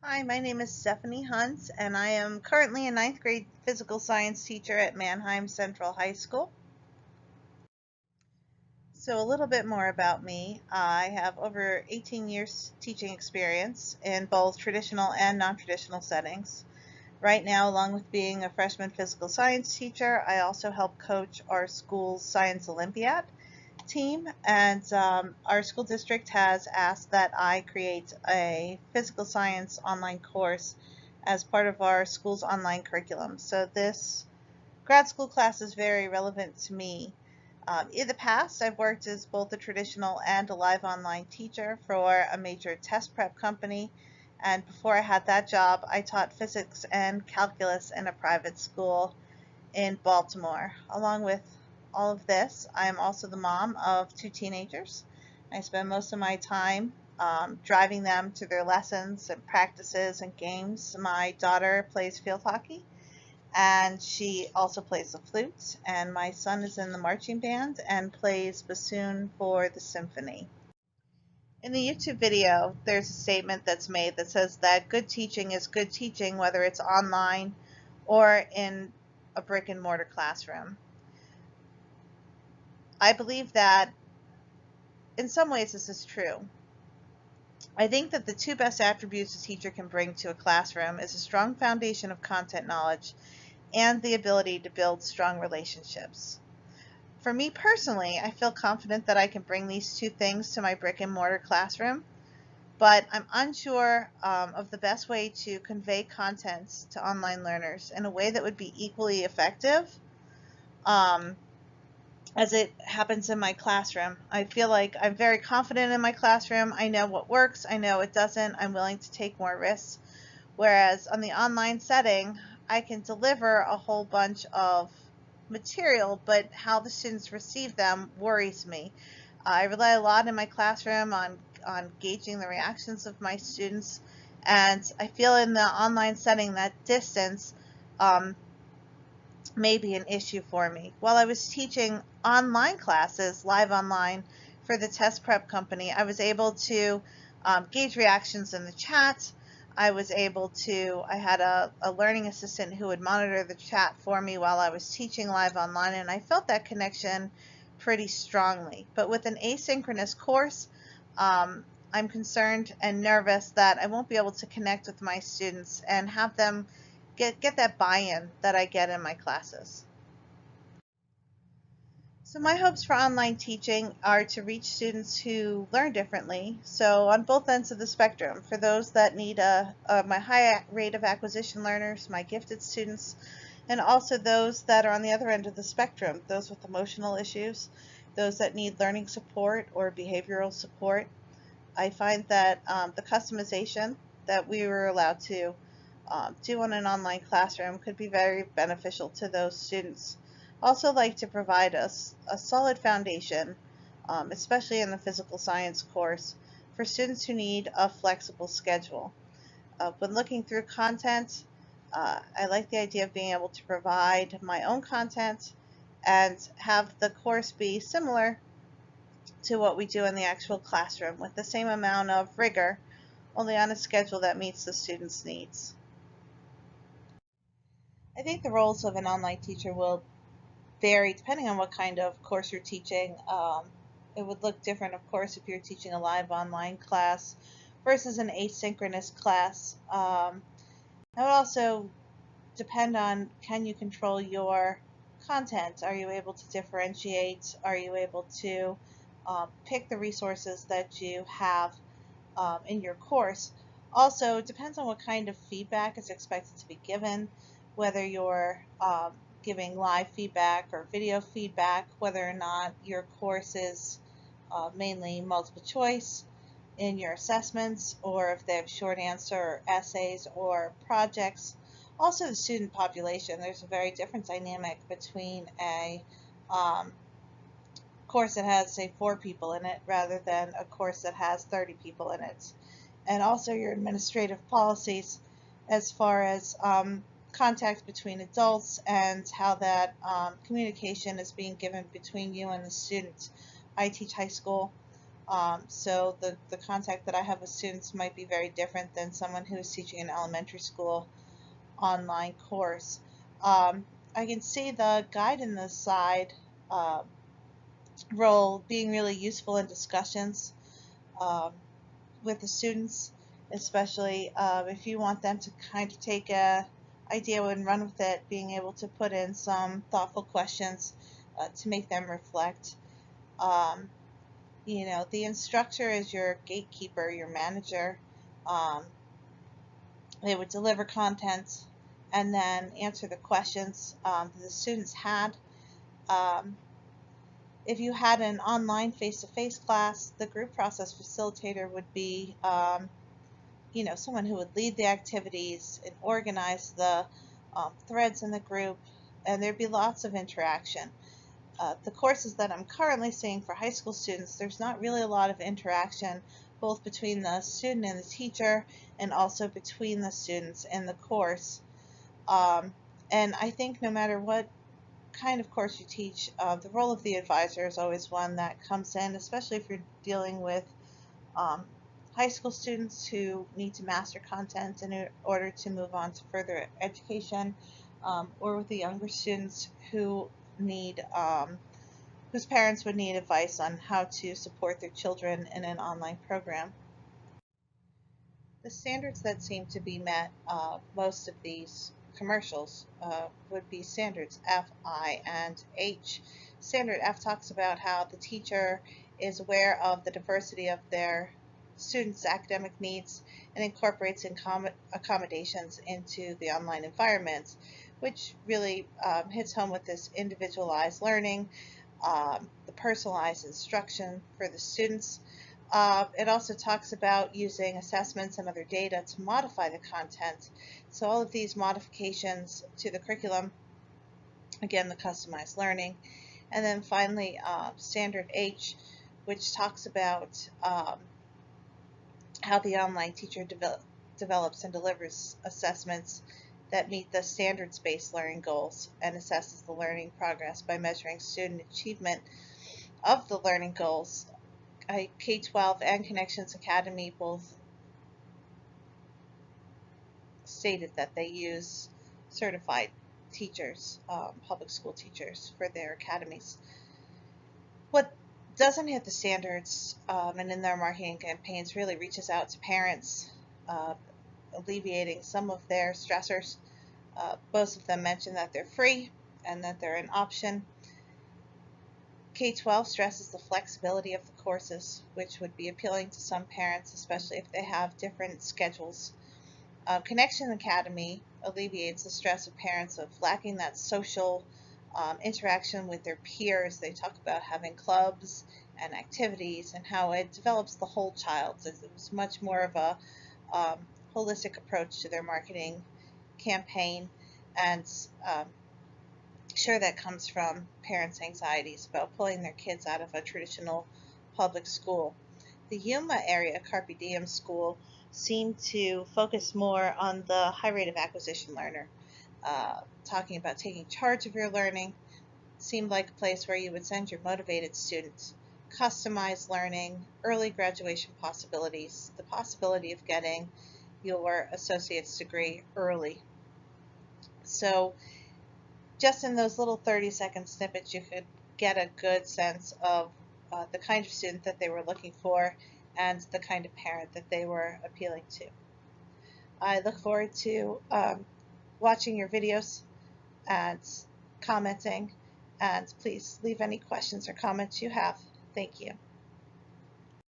Hi, my name is Stephanie Hunt, and I am currently a ninth grade physical science teacher at Manheim Central High School. So, a little bit more about me. I have over 18 years teaching experience in both traditional and non-traditional settings. Right now, along with being a freshman physical science teacher, I also help coach our school's Science Olympiad team, and our school district has asked that I create a physical science online course as part of our school's online curriculum. So this grad school class is very relevant to me. In the past, I've worked as both a traditional and a live online teacher for a major test prep company. And before I had that job, I taught physics and calculus in a private school in Baltimore. Along with all of this, I am also the mom of two teenagers. I spend most of my time driving them to their lessons and practices and games. My daughter plays field hockey and she also plays the flute, and my son is in the marching band and plays bassoon for the symphony. In the YouTube video, there's a statement that's made that says that good teaching is good teaching whether it's online or in a brick and mortar classroom. I believe that in some ways this is true. I think that the two best attributes a teacher can bring to a classroom is a strong foundation of content knowledge and the ability to build strong relationships. For me personally, I feel confident that I can bring these two things to my brick and mortar classroom, but I'm unsure of the best way to convey content to online learners in a way that would be equally effective um, as it happens in my classroom. I feel like I'm very confident in my classroom. I know what works, I know it doesn't. I'm willing to take more risks. Whereas on the online setting, I can deliver a whole bunch of material, but how the students receive them worries me. I rely a lot in my classroom on gauging the reactions of my students, and I feel in the online setting that distance um, may be an issue for me. While I was teaching online classes, live online, for the test prep company, I was able to gauge reactions in the chat. I had a learning assistant who would monitor the chat for me while I was teaching live online, and I felt that connection pretty strongly. But with an asynchronous course, I'm concerned and nervous that I won't be able to connect with my students and have them get that buy-in that I get in my classes. So my hopes for online teaching are to reach students who learn differently. So on both ends of the spectrum, for those that need my high rate of acquisition learners, my gifted students, and also those that are on the other end of the spectrum, those with emotional issues, those that need learning support or behavioral support. I find that the customization that we were allowed to do on an online classroom could be very beneficial to those students. Also like to provide us a solid foundation, especially in the physical science course, for students who need a flexible schedule. When looking through content, I like the idea of being able to provide my own content and have the course be similar to what we do in the actual classroom with the same amount of rigor, only on a schedule that meets the students' needs. I think the roles of an online teacher will vary depending on what kind of course you're teaching. It would look different, of course, if you're teaching a live online class versus an asynchronous class. It would also depend on, can you control your content? Are you able to differentiate? Are you able to pick the resources that you have in your course? Also, it depends on what kind of feedback is expected to be given, whether you're giving live feedback or video feedback, whether or not your course is mainly multiple choice in your assessments, or if they have short answer or essays or projects. Also, the student population. There's a very different dynamic between a course that has, say, 4 people in it rather than a course that has 30 people in it. And also your administrative policies as far as contact between adults and how that communication is being given between you and the student. I teach high school, So the contact that I have with students might be very different than someone who is teaching an elementary school online course. I can see the guide in the side uh, role being really useful in discussions um, with the students, especially if you want them to kind of take a idea and run with it, being able to put in some thoughtful questions to make them reflect. Um, the instructor is your gatekeeper, your manager. Um, they would deliver content and then answer the questions that the students had. Um, if you had an online face-to-face class, the group process facilitator would be someone who would lead the activities and organize the threads in the group, and there'd be lots of interaction. The courses that I'm currently seeing for high school students, there's not really a lot of interaction both between the student and the teacher, and also between the students and the course. Um, and I think no matter what kind of course you teach, the role of the advisor is always one that comes in, especially if you're dealing with um, high school students who need to master content in order to move on to further education, or with the younger students who need whose parents would need advice on how to support their children in an online program. The standards that seem to be met most of these commercials would be standards F, I, and H. Standard F talks about how the teacher is aware of the diversity of their students' academic needs and incorporates accommodations into the online environment, which really hits home with this individualized learning, the personalized instruction for the students. It also talks about using assessments and other data to modify the content. So all of these modifications to the curriculum, again, the customized learning. And then finally, Standard H, which talks about how the online teacher develops and delivers assessments that meet the standards-based learning goals and assesses the learning progress by measuring student achievement of the learning goals. K-12 and Connections Academy both stated that they use certified teachers, public school teachers, for their academies. What doesn't hit the standards and in their marketing campaigns really reaches out to parents, uh, alleviating some of their stressors. Most of them mention that they're free and that they're an option. K-12 stresses the flexibility of the courses, which would be appealing to some parents, especially if they have different schedules. Connection Academy alleviates the stress of parents of lacking that social interaction with their peers. They talk about having clubs and activities and how it develops the whole child. It's much more of a um, holistic approach to their marketing campaign, and sure, that comes from parents' anxieties about pulling their kids out of a traditional public school. The Yuma area Carpe Diem school seemed to focus more on the high rate of acquisition learner, talking about taking charge of your learning. Seemed like a place where you would send your motivated students. Customized learning, early graduation possibilities, the possibility of getting your associate's degree early. So just in those little 30-second snippets, you could get a good sense of the kind of student that they were looking for and the kind of parent that they were appealing to. I look forward to watching your videos and commenting, and please leave any questions or comments you have. Thank you.